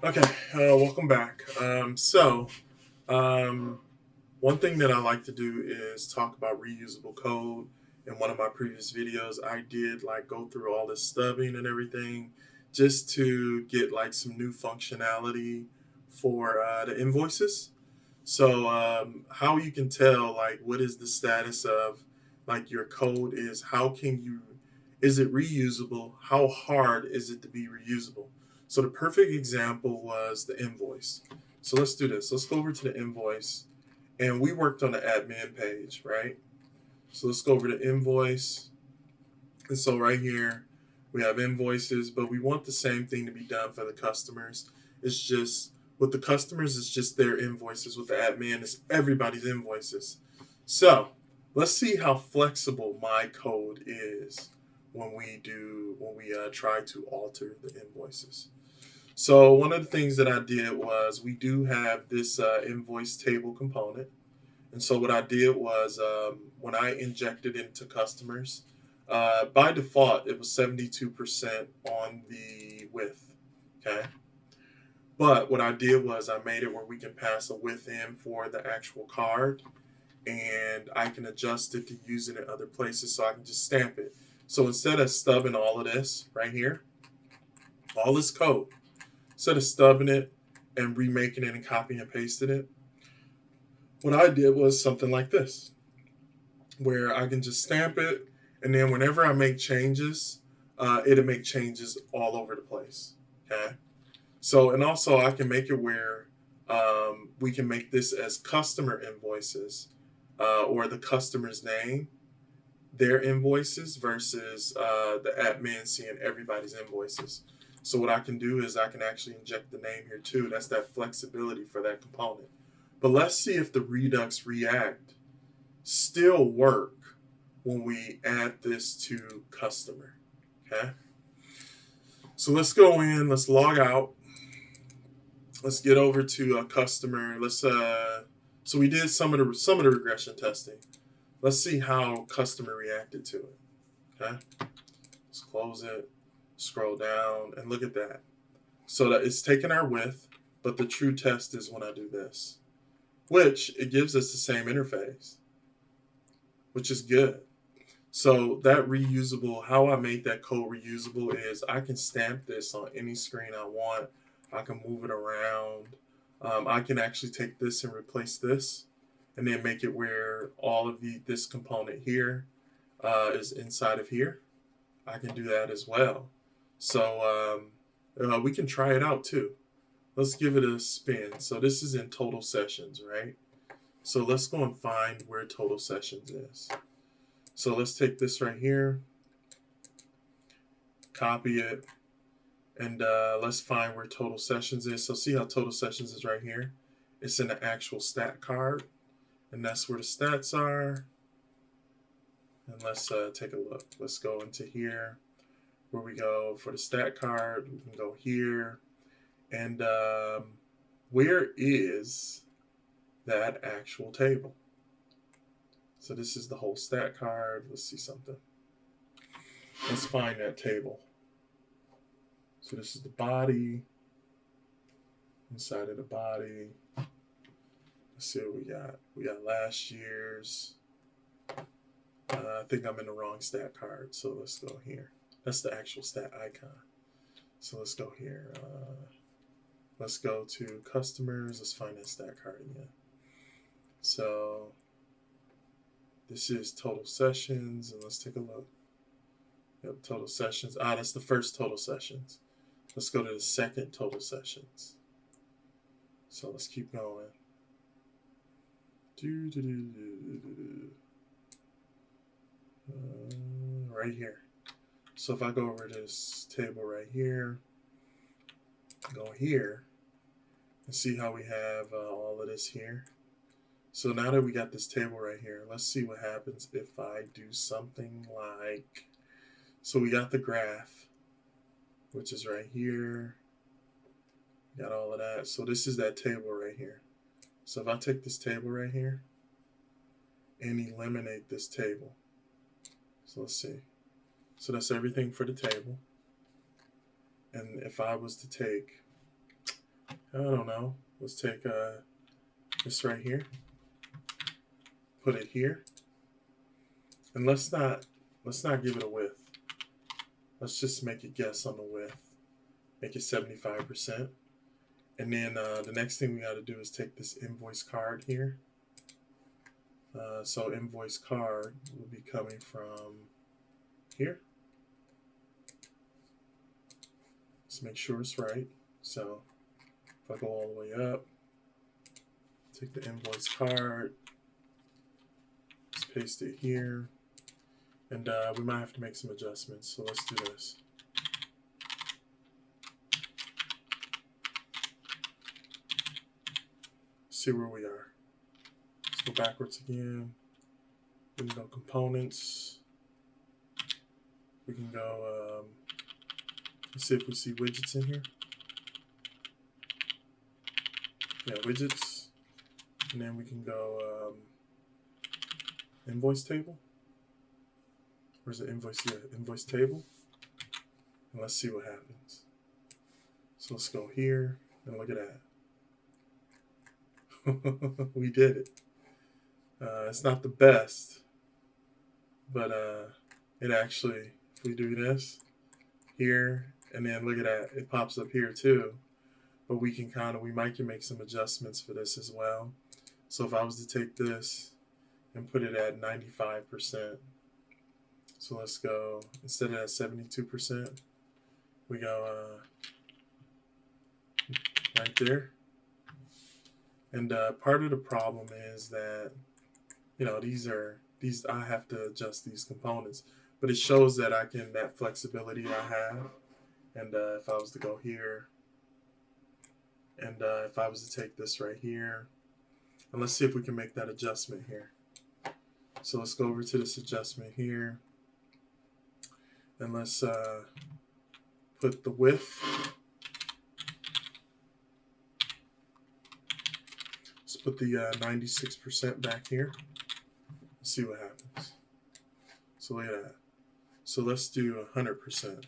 Okay, welcome back. Um, one thing that I like to do is talk about reusable code. In one of my previous videos, I did like go through all this stubbing and everything just to get like some new functionality for the invoices. How you can tell like what is the status of like your code is how can you is it reusable? How hard is it to be reusable? So the perfect example was the invoice. So let's do this. Let's go over to the invoice, and we worked on the admin page, right? So let's go over to invoice, and so right here we have invoices, but we want the same thing to be done for the customers. It's just with the customers, it's just their invoices. With the admin, it's everybody's invoices. So let's see how flexible my code is when we try to alter the invoices. So one of the things that I did was we do have this invoice table component. And so what I did was when I injected into customers, by default it was 72% on the width. Okay. But what I did was I made it where we can pass a width in for the actual card, and I can adjust it to use it in other places, so I can just stamp it. So instead of stubbing all of this right here, all this code, instead of stubbing it and remaking it and copying and pasting it, what I did was something like this, where I can just stamp it, and then whenever I make changes, it'll make changes all over the place. Okay. So, and also I can make it where we can make this as customer invoices or the customer's name, their invoices versus the admin seeing everybody's invoices. So what I can do is I can actually inject the name here too. That's that flexibility for that component. But let's see if the Redux React still work when we add this to customer. Okay. So let's go in, let's log out. Let's get over to a customer. So we did some of the regression testing. Let's see how customer reacted to it. Okay. Let's close it, scroll down, and look at that. So that it's taking our width, but the true test is when I do this, which it gives us the same interface, which is good. So that reusable, how I made that code reusable is I can stamp this on any screen I want. I can move it around. I can actually take this and replace this, and then make it where all of this component here is inside of here. I can do that as well. So we can try it out too. Let's give it a spin. So this is in total sessions, right? So let's go and find where total sessions is. So let's take this right here, copy it, and let's find where total sessions is. So see how total sessions is right here? It's in the actual stat card, and that's where the stats are. And let's take a look. Let's go into here where we go for the stat card. We can go here. And where is that actual table? So this is the whole stat card. Let's see something. Let's find that table. So this is the body. Inside of the body. Let's see what we got. We got last year's. I think I'm in the wrong stat card. So let's go here. That's the actual stat icon. So let's go here. Let's go to customers. Let's find that stat card again. So this is total sessions, and let's take a look. Yep, total sessions. That's the first total sessions. Let's go to the second total sessions. So let's keep going. Right here. So if I go over this table right here, go here, and see how we have all of this here. So now that we got this table right here, let's see what happens if I do something like, so we got the graph, which is right here. Got all of that. So this is that table right here. So if I take this table right here and eliminate this table. So let's see. So that's everything for the table. And if I was to take I don't know. Let's take this right here, put it here, and let's not give it a width. Let's just make a guess on the width. Make it 75%. And then the next thing we got to do is take this invoice card here. So invoice card will be coming from here. Let's make sure it's right. So if I go all the way up, take the invoice card, let's paste it here, and we might have to make some adjustments. So let's do this. See where we are. Let's go backwards again. We can go components. We can go, let's see if we see widgets in here. Yeah, widgets. And then we can go invoice table. Where's the invoice here? Invoice table. And let's see what happens. So let's go here and look at that. We did it. It's not the best, but it actually, if we do this here, and then look at that, it pops up here too. But we can we might can make some adjustments for this as well. So if I was to take this and put it at 95%, so let's go, instead of at 72%, we go right there. And part of the problem is that, you know, these I have to adjust these components, but it shows that that flexibility I have. And if I was to go here, and if I was to take this right here, and let's see if we can make that adjustment here. So let's go over to this adjustment here, and let's put the width. Let's put the 96% back here. Let's see what happens. So look at that. So let's do 100%.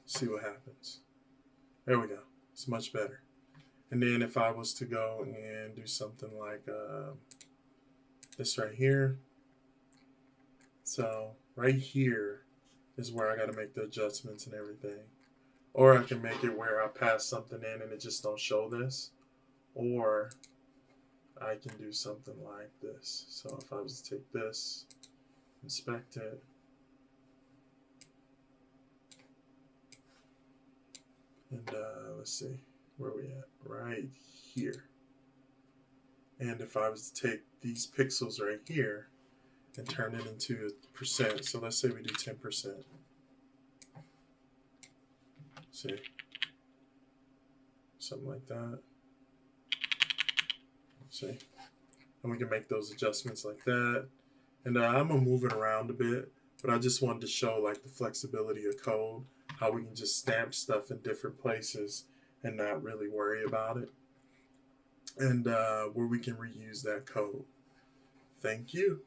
See what happens. There we go. It's much better. And then if I was to go and do something like this right here. So right here is where I got to make the adjustments and everything. Or I can make it where I pass something in and it just don't show this. Or I can do something like this. So if I was to take this, inspect it, and let's see, where are we at? Right here. And if I was to take these pixels right here and turn it into a percent, so let's say we do 10%. See, something like that. See, and we can make those adjustments like that. And I'm gonna move it around a bit, but I just wanted to show like the flexibility of code, how we can just stamp stuff in different places and not really worry about it, and where we can reuse that code. Thank you.